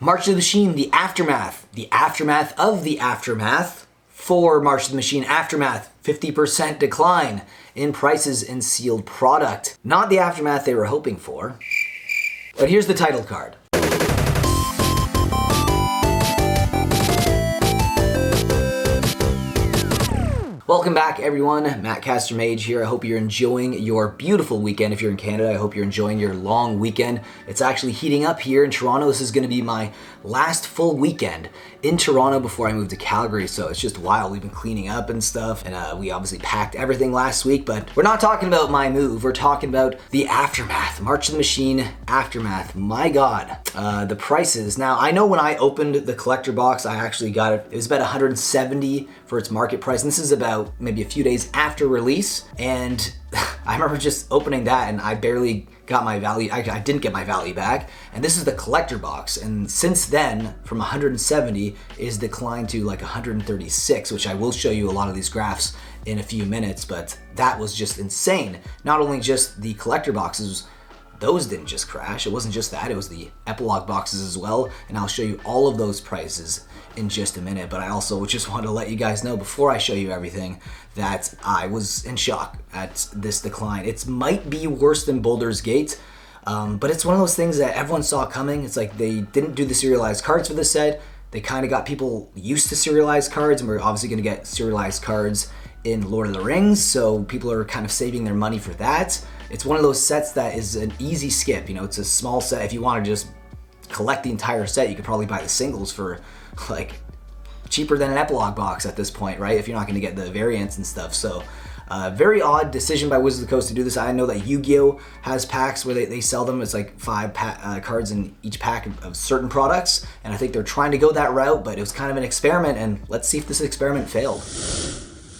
March of the Machine, the aftermath of the aftermath for March of the Machine Aftermath, 50% decline in prices in sealed product. Not the aftermath they were hoping for. But here's the title card. Welcome back, everyone. Matt Caster Mage here. I hope you're enjoying your beautiful weekend. If you're in Canada, I hope you're enjoying your long weekend. It's actually heating up here in Toronto. This is going to be my last full weekend in Toronto before I move to Calgary, so it's just wild. We've been cleaning up and stuff, and we obviously packed everything last week, but we're not talking about my move. We're talking about the aftermath. March of the Machine Aftermath. My God. The prices. Now, I know when I opened the collector box, I actually got it. It was about $170 for its market price, and this is about maybe a few days after release, and I remember just opening that and I barely got my value. I didn't get my value back, and this is the collector box, and since then from 170 is declined to like 136, which I will show you a lot of these graphs in a few minutes, but that was just insane. Not only just the collector boxes, those didn't just crash. It wasn't just that, it was the epilogue boxes as well, and I'll show you all of those prices in just a minute. But I also just want to let you guys know before I show you everything that I was in shock at this decline. It might be worse than Baldur's Gate, but it's one of those things that everyone saw coming. It's like they didn't do the serialized cards for this set. They kind of got people used to serialized cards, and we're obviously going to get serialized cards in Lord of the Rings, so people are kind of saving their money for that. It's one of those sets that is an easy skip. You know, it's a small set. If you want to just collect the entire set, you could probably buy the singles for like cheaper than an epilogue box at this point, right? If you're not going to get the variants and stuff. So very odd decision by Wizards of the Coast to do this. I know that Yu-Gi-Oh has packs where they sell them. It's like 5 cards in each pack of certain products, and I think they're trying to go that route, but it was kind of an experiment, and let's see if this experiment failed.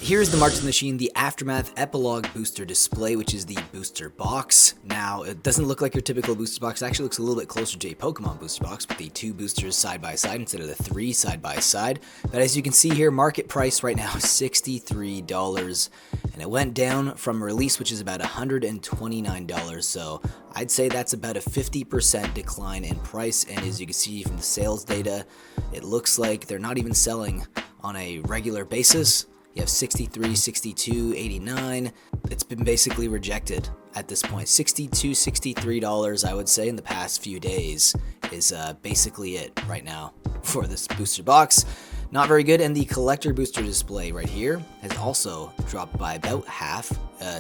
Here's the March of the Machine, the Aftermath Epilogue Booster Display, which is the booster box. Now, it doesn't look like your typical booster box. It actually looks a little bit closer to a Pokemon booster box with the 2 boosters side by side instead of the 3 side by side. But as you can see here, market price right now is $63, and it went down from release, which is about $129. So I'd say that's about a 50% decline in price. And as you can see from the sales data, it looks like they're not even selling on a regular basis. You have 63, 62, 89. It's been basically rejected at this point. $62, $63, I would say, in the past few days is basically it right now for this booster box. Not very good. And the collector booster display right here has also dropped by about half,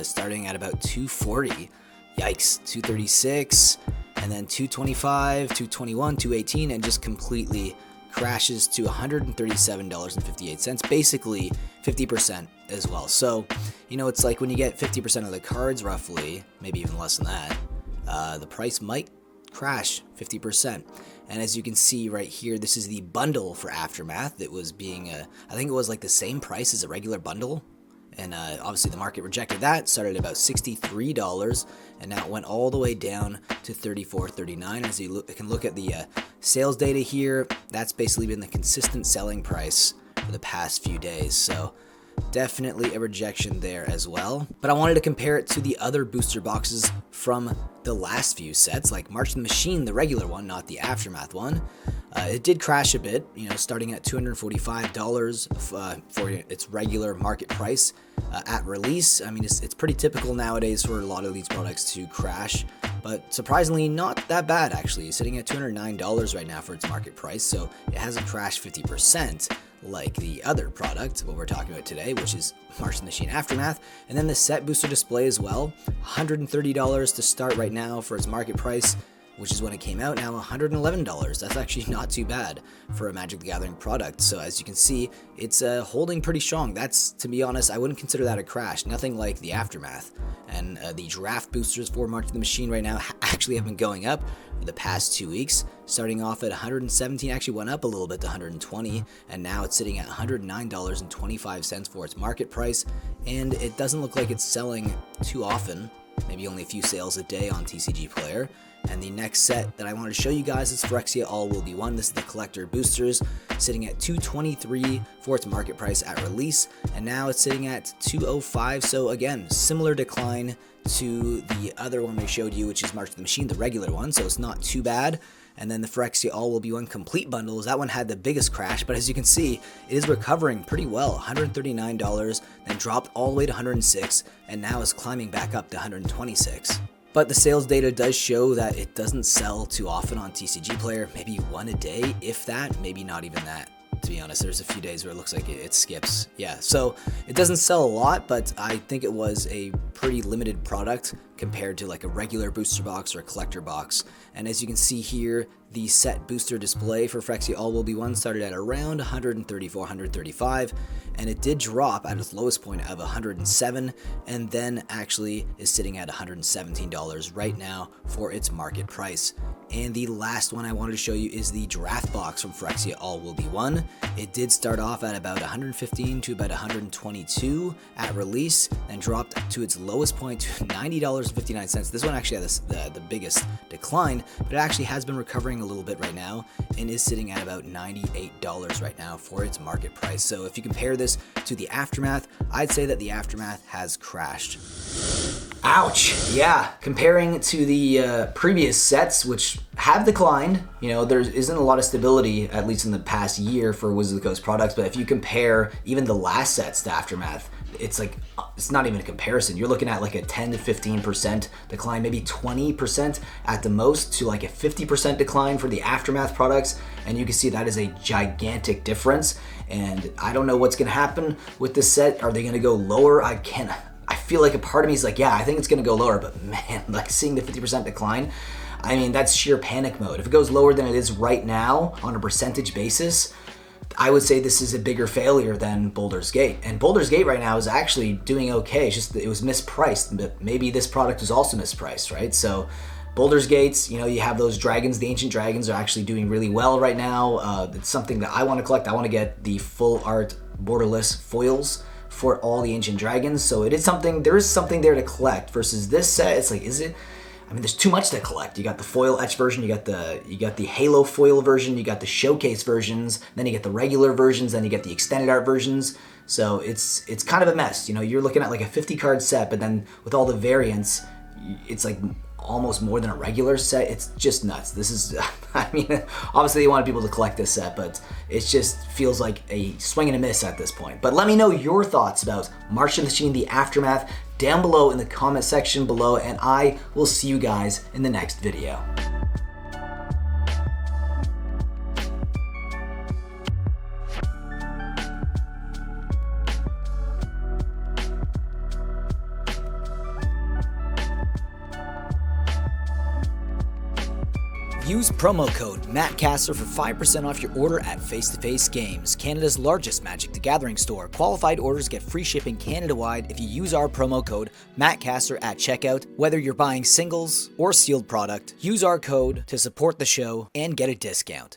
starting at about $240. Yikes, $236, and then $225, $221, $218, and just completely crashes to $137.58, basically 50% as well. So, you know, it's like when you get 50% of the cards roughly, maybe even less than that, the price might crash 50%. And as you can see right here, this is the bundle for Aftermath that was being, I think it was like the same price as a regular bundle. And obviously the market rejected that, started at about $63, and now it went all the way down to $34.39. As you can look at the sales data here, that's basically been the consistent selling price for the past few days. So definitely a rejection there as well. But I wanted to compare it to the other booster boxes from the last few sets, like March of the Machine, the regular one, not the Aftermath one. It did crash a bit, you know, starting at $245 for its regular market price at release. I mean, it's pretty typical nowadays for a lot of these products to crash, but surprisingly not that bad actually. It's sitting at $209 right now for its market price, so it hasn't crashed 50% like the other product, what we're talking about today, which is March of the Machine Aftermath. And then the set booster display as well, $130 to start right now for its market price, which is when it came out. Now $111. That's actually not too bad for a Magic the Gathering product. So as you can see, it's holding pretty strong. That's, to be honest, I wouldn't consider that a crash. Nothing like the Aftermath. And the draft boosters for March of the Machine right now actually have been going up for the past 2 weeks, starting off at $117, actually went up a little bit to $120, and now it's sitting at $109.25 for its market price. And it doesn't look like it's selling too often, maybe only a few sales a day on TCG Player. And the next set that I want to show you guys is Phyrexia All Will Be One. This is the collector boosters, sitting at $223 for its market price at release, and now it's sitting at $205. So again, similar decline to the other one we showed you, which is March of the Machine, the regular one, so it's not too bad. And then the Phyrexia All Will Be One Complete Bundles, that one had the biggest crash, but as you can see, it is recovering pretty well. $139, then dropped all the way to $106, and now is climbing back up to $126. But the sales data does show that it doesn't sell too often on TCG Player, maybe one a day, if that, maybe not even that. To be honest, there's a few days where it looks like it skips. Yeah, so it doesn't sell a lot, but I think it was a pretty limited product compared to like a regular booster box or a collector box. And as you can see here, the set booster display for Phyrexia All Will Be One started at around 134, 135, and it did drop at its lowest point of 107, and then actually is sitting at $117 right now for its market price. And the last one I wanted to show you is the draft box from Phyrexia All Will Be One. It did start off at about 115 to about 122 at release, and dropped to its lowest point to $90.59. This one actually had the biggest decline, but it actually has been recovering a little bit right now and is sitting at about $98 right now for its market price. So if you compare this to the Aftermath, I'd say that the Aftermath has crashed. Ouch. Yeah, comparing to the previous sets, which have declined, you know, there isn't a lot of stability, at least in the past year, for Wizards of the Coast products, but if you compare even the last sets to Aftermath, it's like, it's not even a comparison. You're looking at like a 10 to 15% decline, maybe 20% at the most, to like a 50% decline for the Aftermath products, and you can see that is a gigantic difference. And I don't know what's going to happen with this set. Are they going to go lower? I feel like a part of me is like, yeah, I think it's going to go lower, but man, like seeing the 50% decline, I mean, that's sheer panic mode. If it goes lower than it is right now on a percentage basis, I would say this is a bigger failure than Baldur's Gate. And Baldur's Gate right now is actually doing okay. It's just that it was mispriced, but maybe this product is also mispriced, right? So Baldur's Gates, you know, you have those dragons. The ancient dragons are actually doing really well right now. It's something that I want to collect. I want to get the full art borderless foils for all the ancient dragons. So it is something, there is something there to collect, versus this set, it's like, is it? I mean, there's too much to collect. You got the foil etch version, you got the Halo foil version, you got the showcase versions, then you get the regular versions, then you get the extended art versions. So it's kind of a mess. You know, you're looking at like a 50 card set, but then with all the variants, it's like almost more than a regular set. It's just nuts. This is, I mean, obviously they wanted people to collect this set, but it just feels like a swing and a miss at this point. But let me know your thoughts about March of the Machine, the Aftermath, down below in the comment section below, and I will see you guys in the next video. Use promo code MattCaster for 5% off your order at Face to Face Games, Canada's largest Magic the Gathering store. Qualified orders get free shipping Canada-wide if you use our promo code MattCaster at checkout. Whether you're buying singles or sealed product, use our code to support the show and get a discount.